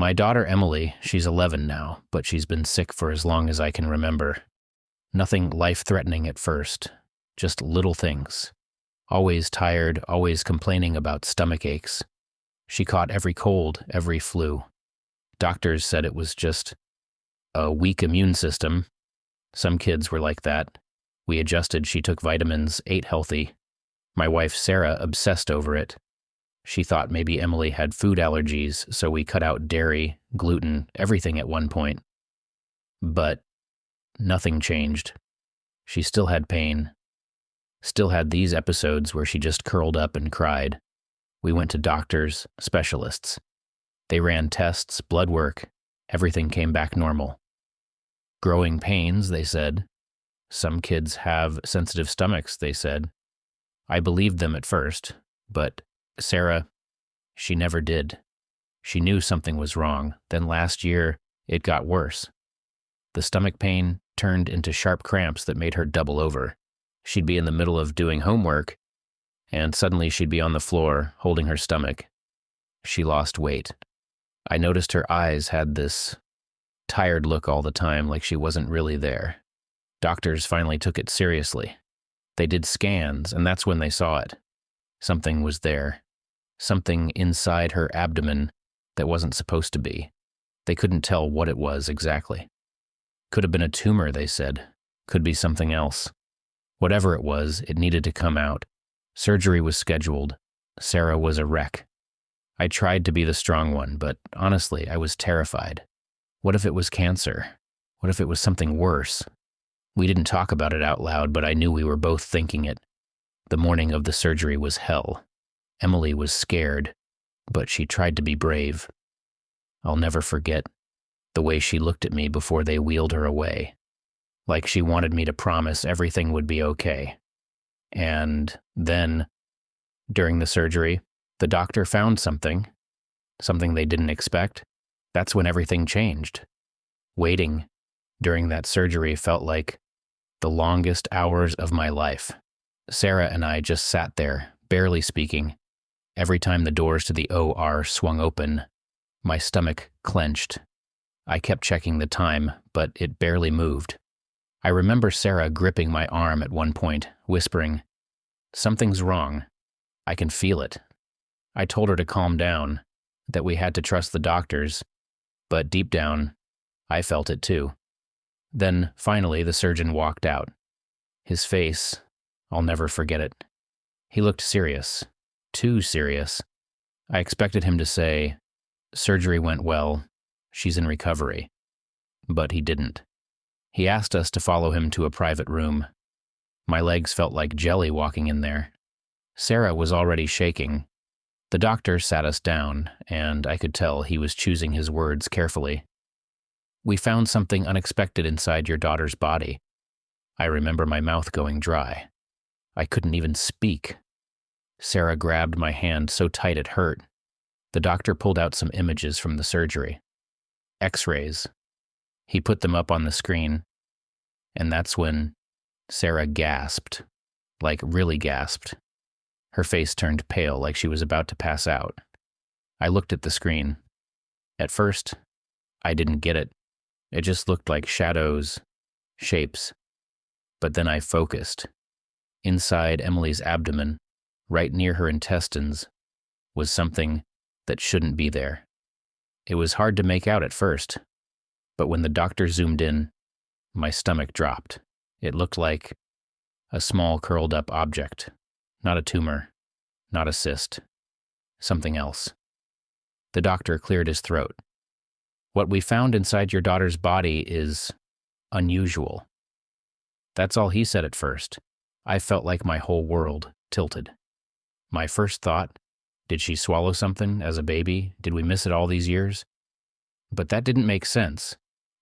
My daughter Emily, she's 11 now, but she's been sick for as long as I can remember. Nothing life-threatening at first, just little things. Always tired, always complaining about stomach aches. She caught every cold, every flu. Doctors said it was just a weak immune system. Some kids were like that. We adjusted, she took vitamins, ate healthy. My wife Sarah obsessed over it. She thought maybe Emily had food allergies, so we cut out dairy, gluten, everything at one point. But nothing changed. She still had pain. Still had these episodes where she just curled up and cried. We went to doctors, specialists. They ran tests, blood work. Everything came back normal. Growing pains, they said. Some kids have sensitive stomachs, they said. I believed them at first, but Sarah, she never did. She knew something was wrong. Then last year, it got worse. The stomach pain turned into sharp cramps that made her double over. She'd be in the middle of doing homework, and suddenly she'd be on the floor, holding her stomach. She lost weight. I noticed her eyes had this tired look all the time, like she wasn't really there. Doctors finally took it seriously. They did scans, and that's when they saw it. Something was there. Something inside her abdomen that wasn't supposed to be. They couldn't tell what it was exactly. Could have been a tumor, they said. Could be something else. Whatever it was, it needed to come out. Surgery was scheduled. Sarah was a wreck. I tried to be the strong one, but honestly, I was terrified. What if it was cancer? What if it was something worse? We didn't talk about it out loud, but I knew we were both thinking it. The morning of the surgery was hell. Emily was scared, but she tried to be brave. I'll never forget the way she looked at me before they wheeled her away, like she wanted me to promise everything would be okay. And then, during the surgery, the doctor found something they didn't expect. That's when everything changed. Waiting during that surgery felt like the longest hours of my life. Sarah and I just sat there, barely speaking. Every time the doors to the OR swung open, my stomach clenched. I kept checking the time, but it barely moved. I remember Sarah gripping my arm at one point, whispering, "Something's wrong. I can feel it." I told her to calm down, that we had to trust the doctors, but deep down, I felt it too. Then, finally, the surgeon walked out. His face, I'll never forget it. He looked serious, too serious. I expected him to say, "Surgery went well, she's in recovery." But he didn't. He asked us to follow him to a private room. My legs felt like jelly walking in there. Sarah was already shaking. The doctor sat us down, and I could tell he was choosing his words carefully. "We found something unexpected inside your daughter's body." I remember my mouth going dry. I couldn't even speak. Sarah grabbed my hand so tight it hurt. The doctor pulled out some images from the surgery. X-rays. He put them up on the screen, and that's when Sarah gasped, like really gasped. Her face turned pale, like she was about to pass out. I looked at the screen. At first, I didn't get it. It just looked like shadows, shapes. But then I focused. Inside Emily's abdomen, right near her intestines, was something that shouldn't be there. It was hard to make out at first, but when the doctor zoomed in, my stomach dropped. It looked like a small curled-up object, not a tumor, not a cyst, something else. The doctor cleared his throat. "What we found inside your daughter's body is unusual." That's all he said at first. I felt like my whole world tilted. My first thought, did she swallow something as a baby? Did we miss it all these years? But that didn't make sense.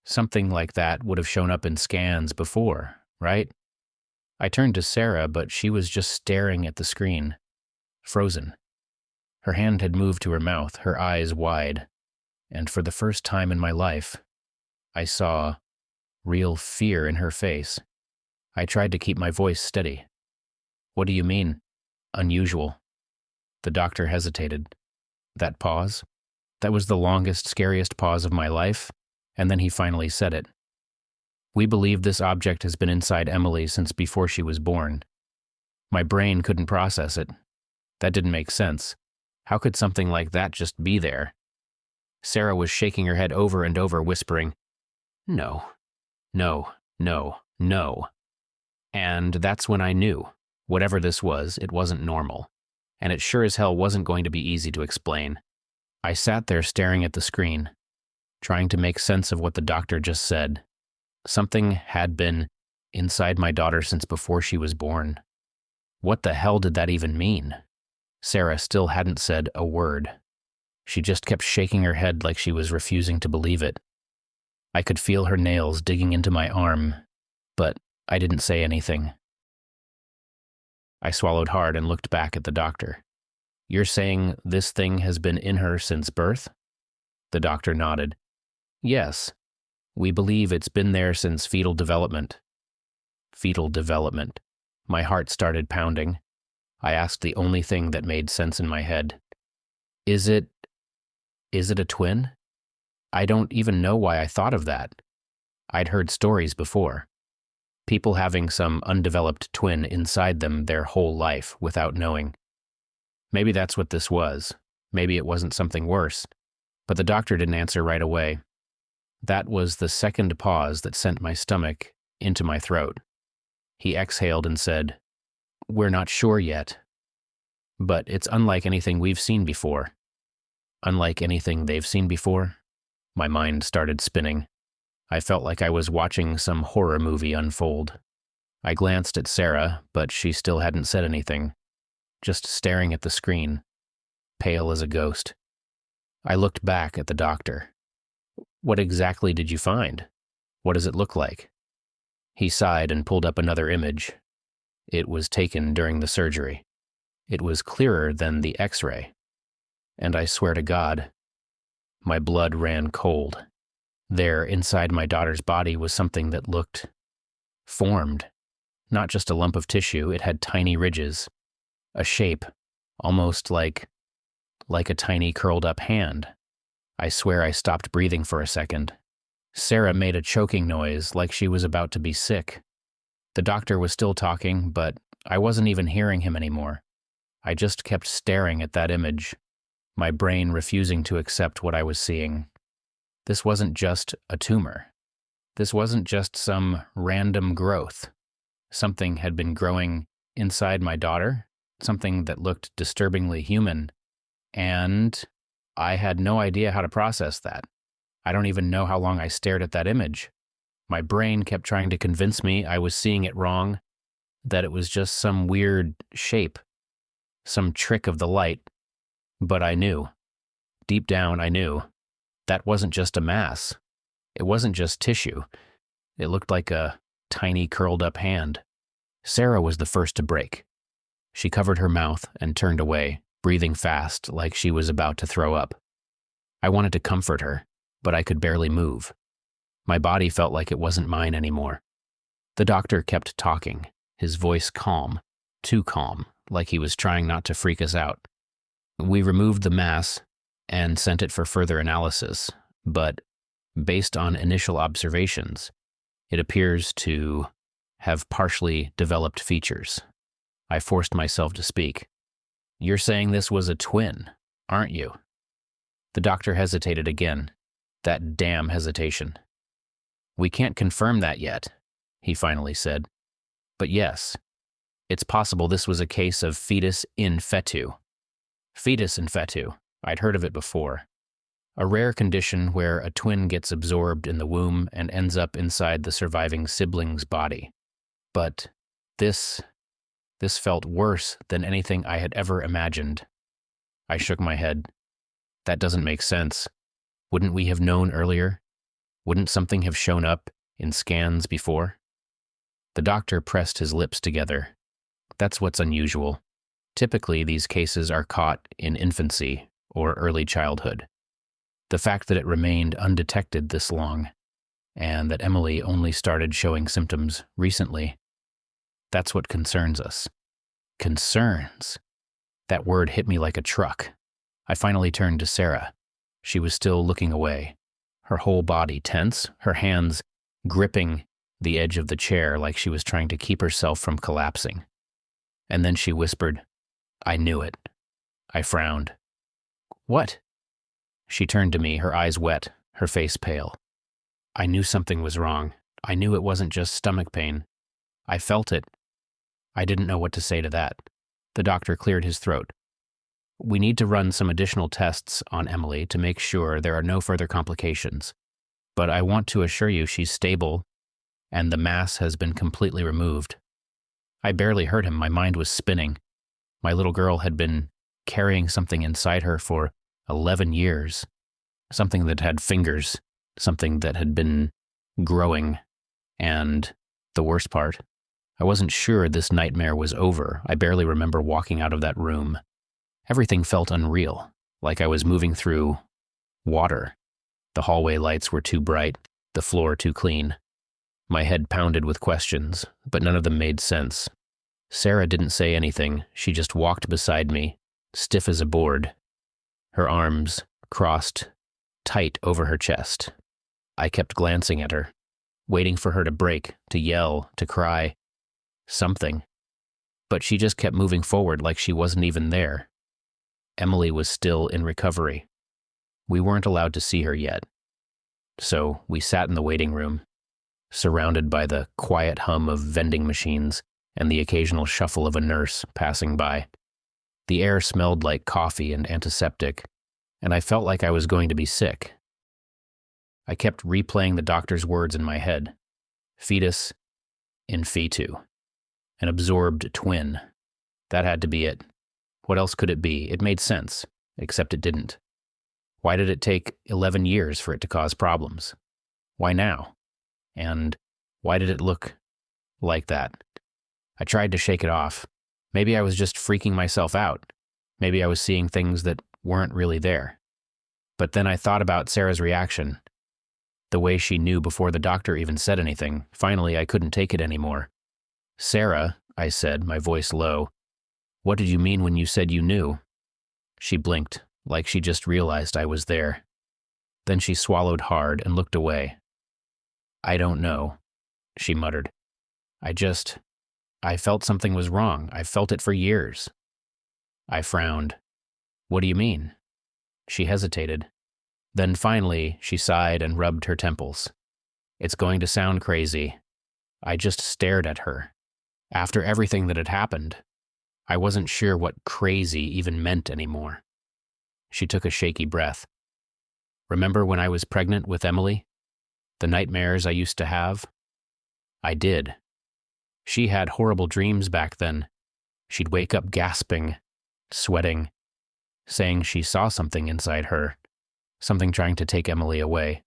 Something like that would have shown up in scans before, right? I turned to Sarah, but she was just staring at the screen, frozen. Her hand had moved to her mouth, her eyes wide, and for the first time in my life, I saw real fear in her face. I tried to keep my voice steady. "What do you mean, unusual?" The doctor hesitated. That pause, That was the longest, scariest pause of my life, and then he finally said it. We believe this object has been inside Emily since before she was born. My brain couldn't process it. That didn't make sense. How could something like that just be there? Sarah was shaking her head over and over, whispering, "No, no, no, no." And that's when I knew, whatever this was, it wasn't normal. And it sure as hell wasn't going to be easy to explain. I sat there staring at the screen, trying to make sense of what the doctor just said. Something had been inside my daughter since before she was born. What the hell did that even mean? Sarah still hadn't said a word. She just kept shaking her head like she was refusing to believe it. I could feel her nails digging into my arm, but I didn't say anything. I swallowed hard and looked back at the doctor. You're saying this thing has been in her since birth? The doctor nodded. Yes. We believe it's been there since fetal development. Fetal development. My heart started pounding. I asked the only thing that made sense in my head. Is it a twin? I don't even know why I thought of that. I'd heard stories before. People having some undeveloped twin inside them their whole life without knowing. Maybe that's what this was. Maybe it wasn't something worse. But the doctor didn't answer right away. That was the second pause that sent my stomach into my throat. He exhaled and said, "We're not sure yet. But it's unlike anything we've seen before." Unlike anything they've seen before? My mind started spinning. I felt like I was watching some horror movie unfold. I glanced at Sarah, but she still hadn't said anything, just staring at the screen, pale as a ghost. I looked back at the doctor. What exactly did you find? What does it look like? He sighed and pulled up another image. It was taken during the surgery. It was clearer than the X-ray. And I swear to God, my blood ran cold. There, inside my daughter's body, was something that looked formed. Not just a lump of tissue, it had tiny ridges. A shape, almost like a tiny curled-up hand. I swear I stopped breathing for a second. Sarah made a choking noise like she was about to be sick. The doctor was still talking, but I wasn't even hearing him anymore. I just kept staring at that image, my brain refusing to accept what I was seeing. This wasn't just a tumor. This wasn't just some random growth. Something had been growing inside my daughter, something that looked disturbingly human, and I had no idea how to process that. I don't even know how long I stared at that image. My brain kept trying to convince me I was seeing it wrong, that it was just some weird shape, some trick of the light. But I knew. Deep down, I knew. That wasn't just a mass. It wasn't just tissue. It looked like a tiny curled-up hand. Sarah was the first to break. She covered her mouth and turned away, breathing fast like she was about to throw up. I wanted to comfort her, but I could barely move. My body felt like it wasn't mine anymore. The doctor kept talking, his voice calm, too calm, like he was trying not to freak us out. We removed the mass and sent it for further analysis, but based on initial observations, it appears to have partially developed features. I forced myself to speak. You're saying this was a twin, aren't you? The doctor hesitated again. That damn hesitation. We can't confirm that yet, he finally said. But yes, it's possible this was a case of fetus in fetu. Fetus in fetu. I'd heard of it before. A rare condition where a twin gets absorbed in the womb and ends up inside the surviving sibling's body. But this felt worse than anything I had ever imagined. I shook my head. That doesn't make sense. Wouldn't we have known earlier? Wouldn't something have shown up in scans before? The doctor pressed his lips together. That's what's unusual. Typically, these cases are caught in infancy or early childhood. The fact that it remained undetected this long, and that Emily only started showing symptoms recently, that's what concerns us. Concerns. That word hit me like a truck. I finally turned to Sarah. She was still looking away, her whole body tense, her hands gripping the edge of the chair like she was trying to keep herself from collapsing. And then she whispered, "I knew it." I frowned. "What?" She turned to me, her eyes wet, her face pale. "I knew something was wrong. I knew it wasn't just stomach pain. I felt it." I didn't know what to say to that. The doctor cleared his throat. "We need to run some additional tests on Emily to make sure there are no further complications. But I want to assure you she's stable and the mass has been completely removed." I barely heard him. My mind was spinning. My little girl had been carrying something inside her for 11 years. Something that had fingers, something that had been growing. And the worst part, I wasn't sure this nightmare was over. I barely remember walking out of that room. Everything felt unreal, like I was moving through water. The hallway lights were too bright, the floor too clean. My head pounded with questions, but none of them made sense. Sarah didn't say anything. She just walked beside me, stiff as a board, her arms crossed tight over her chest. I kept glancing at her, waiting for her to break, to yell, to cry, something. But she just kept moving forward like she wasn't even there. Emily was still in recovery. We weren't allowed to see her yet. So we sat in the waiting room, surrounded by the quiet hum of vending machines and the occasional shuffle of a nurse passing by. The air smelled like coffee and antiseptic, and I felt like I was going to be sick. I kept replaying the doctor's words in my head. Fetus in fetu. An absorbed twin. That had to be it. What else could it be? It made sense, except it didn't. Why did it take 11 years for it to cause problems? Why now? And why did it look like that? I tried to shake it off. Maybe I was just freaking myself out. Maybe I was seeing things that weren't really there. But then I thought about Sarah's reaction. The way she knew before the doctor even said anything. Finally, I couldn't take it anymore. "Sarah," I said, my voice low, "what did you mean when you said you knew?" She blinked, like she just realized I was there. Then she swallowed hard and looked away. "I don't know," she muttered. I felt something was wrong. I've felt it for years." I frowned. "What do you mean?" She hesitated. Then finally, she sighed and rubbed her temples. "It's going to sound crazy." I just stared at her. After everything that had happened, I wasn't sure what crazy even meant anymore. She took a shaky breath. "Remember when I was pregnant with Emily? The nightmares I used to have?" I did. She had horrible dreams back then. She'd wake up gasping, sweating, saying she saw something inside her, something trying to take Emily away.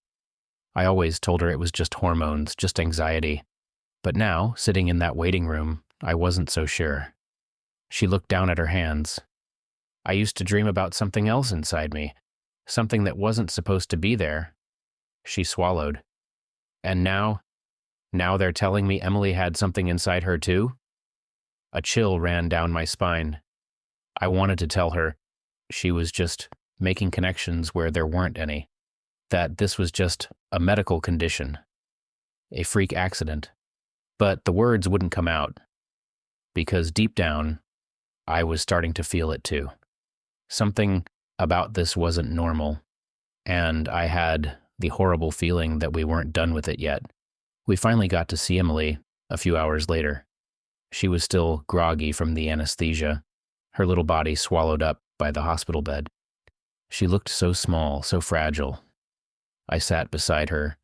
I always told her it was just hormones, just anxiety. But now, sitting in that waiting room, I wasn't so sure. She looked down at her hands. "I used to dream about something else inside me, something that wasn't supposed to be there." She swallowed. "And now they're telling me Emily had something inside her too?" A chill ran down my spine. I wanted to tell her she was just making connections where there weren't any, that this was just a medical condition, a freak accident. But the words wouldn't come out, because deep down, I was starting to feel it too. Something about this wasn't normal, and I had the horrible feeling that we weren't done with it yet. We finally got to see Emily a few hours later. She was still groggy from the anesthesia, her little body swallowed up by the hospital bed. She looked so small, so fragile. I sat beside her,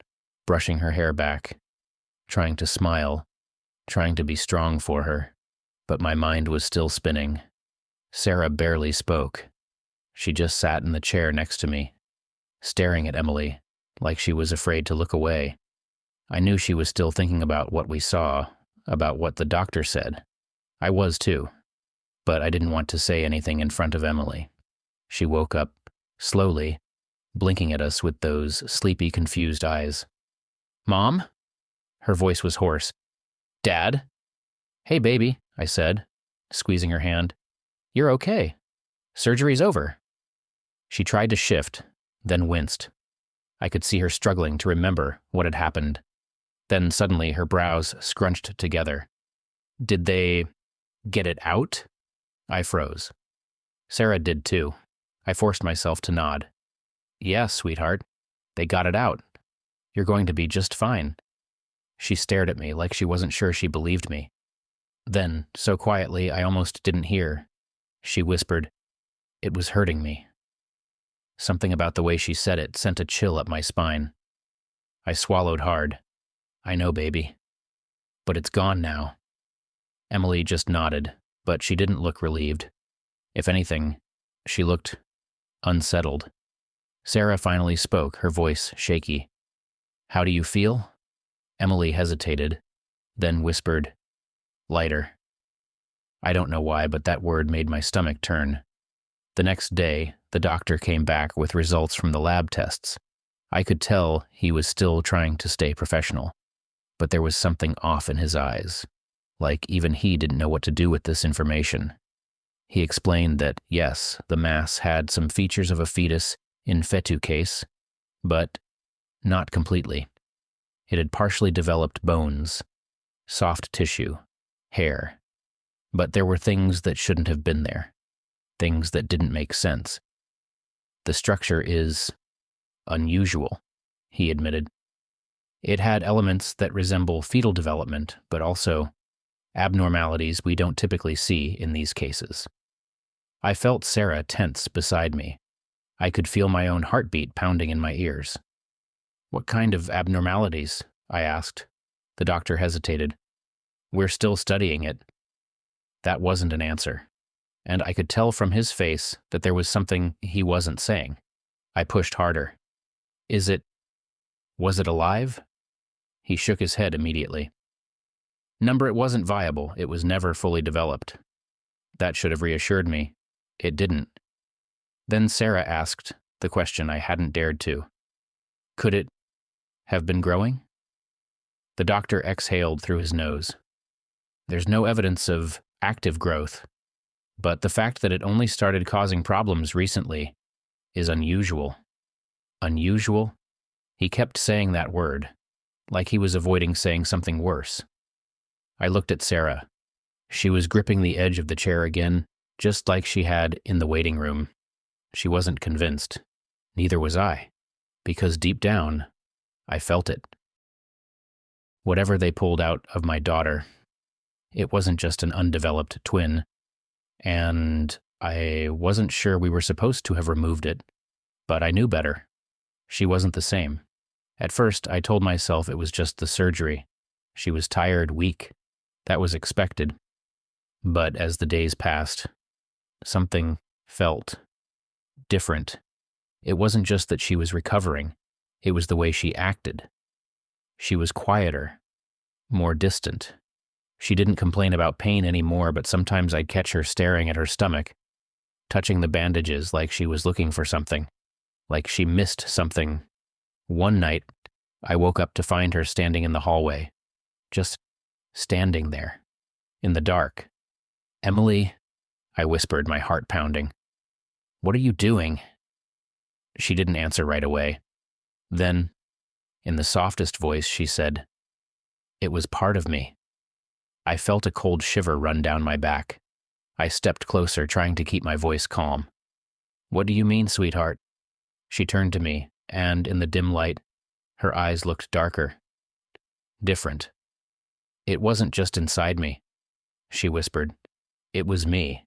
brushing her hair back, trying to smile, trying to be strong for her, but my mind was still spinning. Sarah barely spoke. She just sat in the chair next to me, staring at Emily, like she was afraid to look away. I knew she was still thinking about what we saw, about what the doctor said. I was too, but I didn't want to say anything in front of Emily. She woke up, slowly, blinking at us with those sleepy, confused eyes. "Mom?" Her voice was hoarse. "Dad?" "Hey, baby," I said, squeezing her hand. "You're okay. Surgery's over." She tried to shift, then winced. I could see her struggling to remember what had happened. Then suddenly her brows scrunched together. Did they get it out? I froze. Sarah did too. I forced myself to nod. Yes, sweetheart. They got it out. You're going to be just fine. She stared at me like she wasn't sure she believed me. Then, so quietly I almost didn't hear, she whispered, "It was hurting me." Something about the way she said it sent a chill up my spine. I swallowed hard. I know, baby. But it's gone now. Emily just nodded, but she didn't look relieved. If anything, she looked unsettled. Sarah finally spoke, her voice shaky. How do you feel? Emily hesitated, then whispered, lighter. I don't know why, but that word made my stomach turn. The next day, the doctor came back with results from the lab tests. I could tell he was still trying to stay professional, but there was something off in his eyes, like even he didn't know what to do with this information. He explained that, yes, the mass had some features of a fetus in fetu case, but not completely. It had partially developed bones, soft tissue, hair, but there were things that shouldn't have been there, things that didn't make sense. The structure is unusual, he admitted. It had elements that resemble fetal development, but also abnormalities we don't typically see in these cases. I felt Sarah tense beside me. I could feel my own heartbeat pounding in my ears. What kind of abnormalities? I asked. The doctor hesitated. We're still studying it. That wasn't an answer, and I could tell from his face that there was something he wasn't saying. I pushed harder. Was it alive? He shook his head immediately. It wasn't viable. It was never fully developed. That should have reassured me. It didn't. Then Sarah asked the question I hadn't dared to. Could it have been growing? The doctor exhaled through his nose. There's no evidence of active growth, but the fact that it only started causing problems recently is unusual. Unusual? He kept saying that word, like he was avoiding saying something worse. I looked at Sarah. She was gripping the edge of the chair again, just like she had in the waiting room. She wasn't convinced. Neither was I, because deep down, I felt it. Whatever they pulled out of my daughter, it wasn't just an undeveloped twin, and I wasn't sure we were supposed to have removed it, but I knew better. She wasn't the same. At first, I told myself it was just the surgery. She was tired, weak. That was expected. But as the days passed, something felt different. It wasn't just that she was recovering. It was the way she acted. She was quieter, more distant. She didn't complain about pain anymore, but sometimes I'd catch her staring at her stomach, touching the bandages like she was looking for something, like she missed something. One night, I woke up to find her standing in the hallway, just standing there, in the dark. Emily, I whispered, my heart pounding. What are you doing? She didn't answer right away. Then, in the softest voice, she said, It was part of me. I felt a cold shiver run down my back. I stepped closer, trying to keep my voice calm. What do you mean, sweetheart? She turned to me, and in the dim light, her eyes looked darker, different. It wasn't just inside me, she whispered. It was me.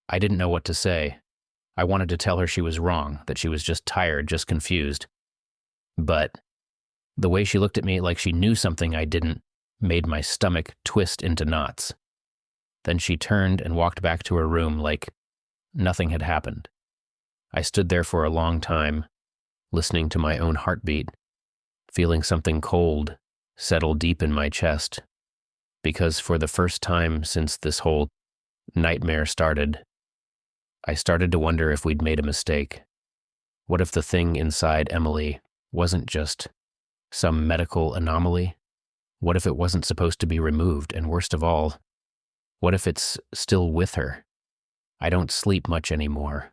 I didn't know what to say. I wanted to tell her she was wrong, that she was just tired, just confused. But the way she looked at me like she knew something I didn't made my stomach twist into knots. Then she turned and walked back to her room like nothing had happened. I stood there for a long time, listening to my own heartbeat, feeling something cold settle deep in my chest, because for the first time since this whole nightmare started, I started to wonder if we'd made a mistake. What if the thing inside Emily wasn't just some medical anomaly? What if it wasn't supposed to be removed? And worst of all, what if it's still with her? I don't sleep much anymore.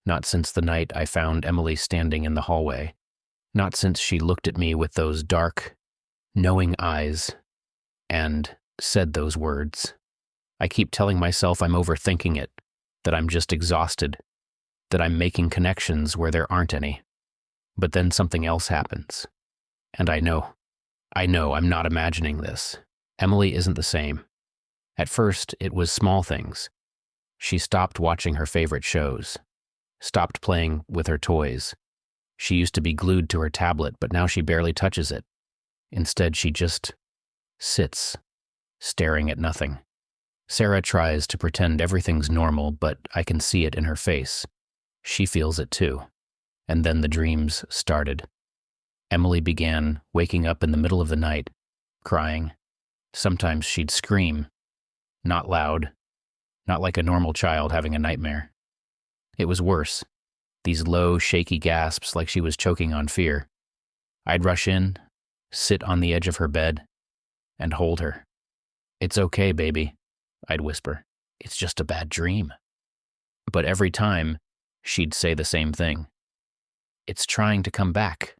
Not since the night I found Emily standing in the hallway. Not since she looked at me with those dark, knowing eyes and said those words. I keep telling myself I'm overthinking it, that I'm just exhausted, that I'm making connections where there aren't any. But then something else happens. And I know I'm not imagining this. Emily isn't the same. At first, it was small things. She stopped watching her favorite shows, stopped playing with her toys. She used to be glued to her tablet, but now she barely touches it. Instead, she just sits, staring at nothing. Sarah tries to pretend everything's normal, but I can see it in her face. She feels it too. And then the dreams started. Emily began waking up in the middle of the night, crying. Sometimes she'd scream, not loud, not like a normal child having a nightmare. It was worse, these low, shaky gasps like she was choking on fear. I'd rush in, sit on the edge of her bed, and hold her. "It's okay, baby," I'd whisper. "It's just a bad dream." But every time, she'd say the same thing. "It's trying to come back."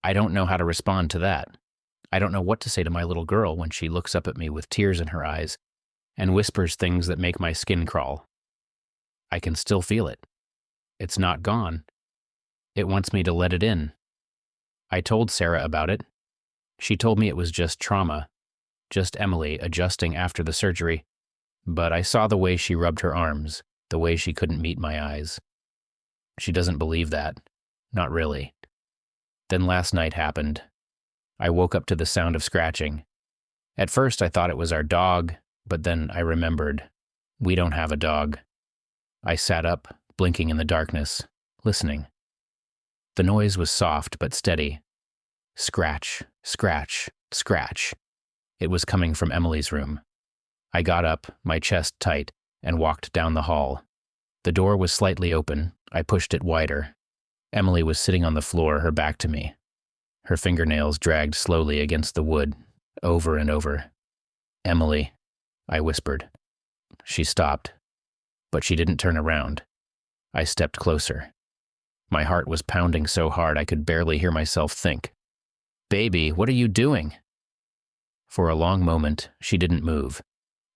I don't know how to respond to that. I don't know what to say to my little girl when she looks up at me with tears in her eyes and whispers things that make my skin crawl. I can still feel it. It's not gone. It wants me to let it in. I told Sarah about it. She told me it was just trauma, just Emily adjusting after the surgery, but I saw the way she rubbed her arms, the way she couldn't meet my eyes. She doesn't believe that. Not really. Then last night happened. I woke up to the sound of scratching. At first I thought it was our dog, but then I remembered. We don't have a dog. I sat up, blinking in the darkness, listening. The noise was soft but steady. Scratch, scratch, scratch. It was coming from Emily's room. I got up, my chest tight, and walked down the hall. The door was slightly open. I pushed it wider. Emily was sitting on the floor, her back to me. Her fingernails dragged slowly against the wood, over and over. "Emily," I whispered. She stopped, but she didn't turn around. I stepped closer. My heart was pounding so hard I could barely hear myself think. "Baby, what are you doing?" For a long moment, she didn't move.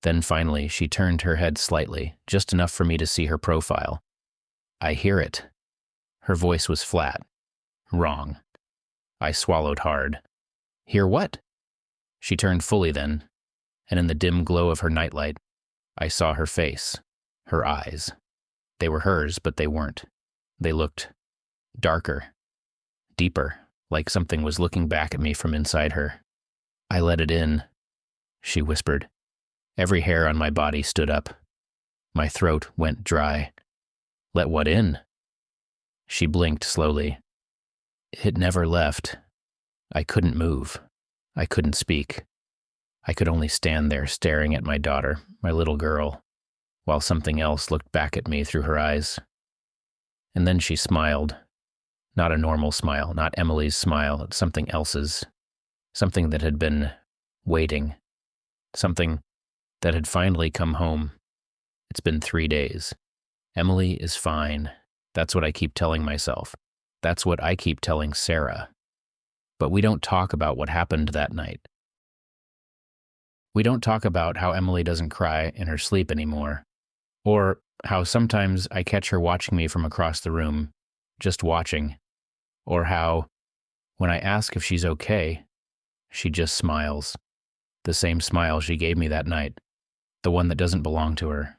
Then finally, she turned her head slightly, just enough for me to see her profile. "I hear it." Her voice was flat. "Wrong." I swallowed hard. "Hear what?" She turned fully then, and in the dim glow of her nightlight, I saw her face, her eyes. They were hers, but they weren't. They looked darker, deeper, like something was looking back at me from inside her. "I let it in," she whispered. Every hair on my body stood up. My throat went dry. "Let what in?" She blinked slowly. "It never left." I couldn't move. I couldn't speak. I could only stand there staring at my daughter, my little girl, while something else looked back at me through her eyes. And then she smiled. Not a normal smile, not Emily's smile, something else's. Something that had been waiting. Something that had finally come home. It's been 3 days. Emily is fine. That's what I keep telling myself. That's what I keep telling Sarah. But we don't talk about what happened that night. We don't talk about how Emily doesn't cry in her sleep anymore, or how sometimes I catch her watching me from across the room, just watching, or how, when I ask if she's okay, she just smiles. The same smile she gave me that night, the one that doesn't belong to her.